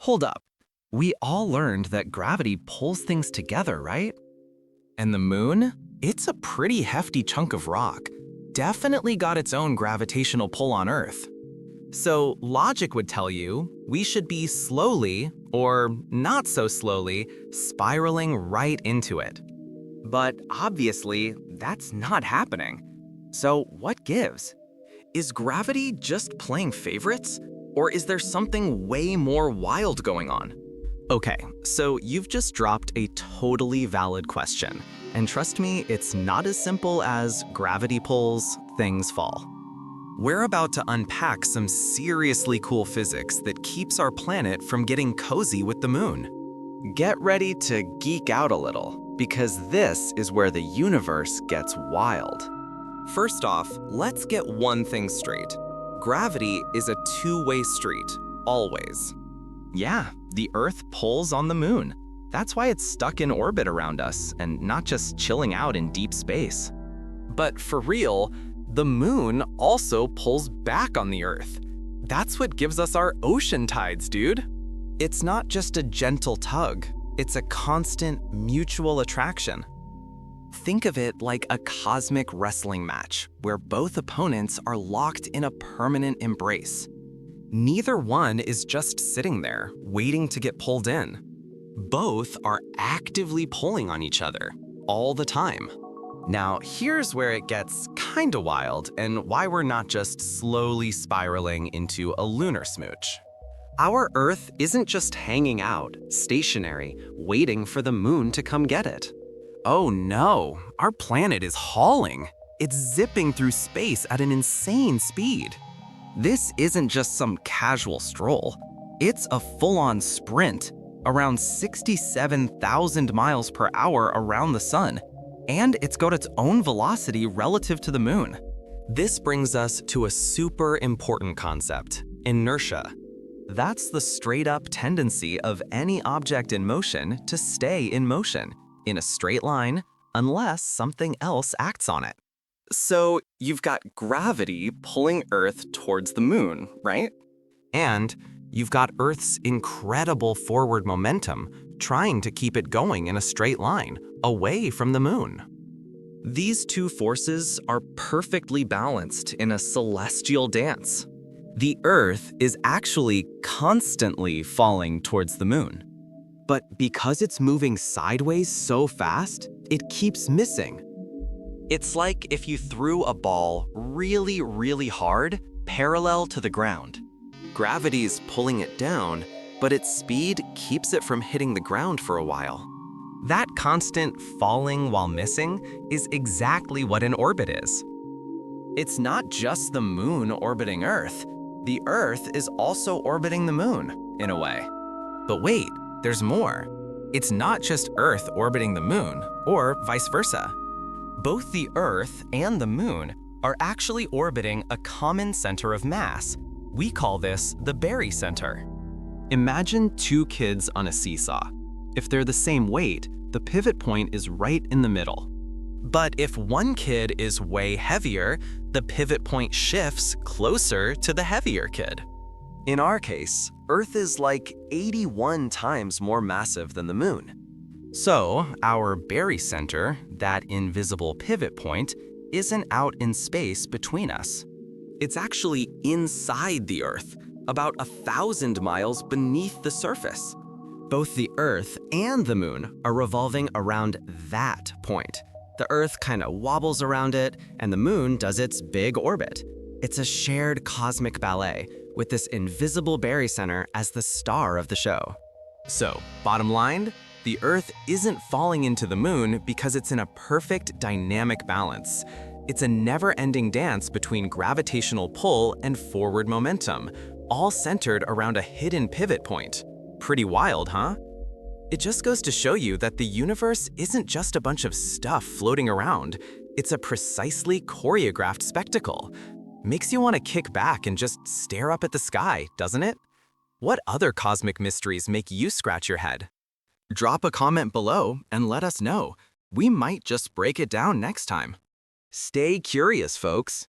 Hold up. We all learned that gravity pulls things together, right? And the moon? It's a pretty hefty chunk of rock. Definitely got its own gravitational pull on Earth. So logic would tell you we should be slowly, or not so slowly, spiraling right into it. But obviously, that's not happening. So what gives? Is gravity just playing favorites? Or is there something way more wild going on? Okay, so you've just dropped a totally valid question. And trust me, it's not as simple as gravity pulls, things fall. We're about to unpack some seriously cool physics that keeps our planet from getting cozy with the moon. Get ready to geek out a little, because this is where the universe gets wild. First off, let's get one thing straight. Gravity is a two-way street, always. Yeah, the Earth pulls on the moon. That's why it's stuck in orbit around us and not just chilling out in deep space. But for real, the moon also pulls back on the Earth. That's what gives us our ocean tides, dude. It's not just a gentle tug, it's a constant mutual attraction. Think of it like a cosmic wrestling match where both opponents are locked in a permanent embrace. Neither one is just sitting there, waiting to get pulled in. Both are actively pulling on each other, all the time. Now, here's where it gets kinda wild and why we're not just slowly spiraling into a lunar smooch. Our Earth isn't just hanging out, stationary, waiting for the moon to come get it. Oh no, our planet is hauling. It's zipping through space at an insane speed. This isn't just some casual stroll. It's a full-on sprint, around 67,000 miles per hour around the sun, and it's got its own velocity relative to the moon. This brings us to a super important concept, inertia. That's the straight-up tendency of any object in motion to stay in motion, in a straight line, unless something else acts on it. So you've got gravity pulling Earth towards the moon, right? And you've got Earth's incredible forward momentum trying to keep it going in a straight line, away from the moon. These two forces are perfectly balanced in a celestial dance. The Earth is actually constantly falling towards the moon. But because it's moving sideways so fast, it keeps missing. It's like if you threw a ball really, really hard, parallel to the ground. Gravity's pulling it down, but its speed keeps it from hitting the ground for a while. That constant falling while missing is exactly what an orbit is. It's not just the moon orbiting Earth. The Earth is also orbiting the moon, in a way. But wait, there's more. It's not just Earth orbiting the moon, or vice versa. Both the Earth and the moon are actually orbiting a common center of mass. We call this the barycenter. Imagine two kids on a seesaw. If they're the same weight, the pivot point is right in the middle. But if one kid is way heavier, the pivot point shifts closer to the heavier kid. In our case, Earth is like 81 times more massive than the moon. So our barycenter, that invisible pivot point, isn't out in space between us. It's actually inside the Earth, about 1,000 miles beneath the surface. Both the Earth and the moon are revolving around that point. The Earth kind of wobbles around it, and the moon does its big orbit. It's a shared cosmic ballet, with this invisible barycenter as the star of the show. So, bottom line, the Earth isn't falling into the moon because it's in a perfect dynamic balance. It's a never-ending dance between gravitational pull and forward momentum, all centered around a hidden pivot point. Pretty wild, huh? It just goes to show you that the universe isn't just a bunch of stuff floating around. It's a precisely choreographed spectacle. Makes you want to kick back and just stare up at the sky, doesn't it? What other cosmic mysteries make you scratch your head? Drop a comment below and let us know. We might just break it down next time. Stay curious, folks.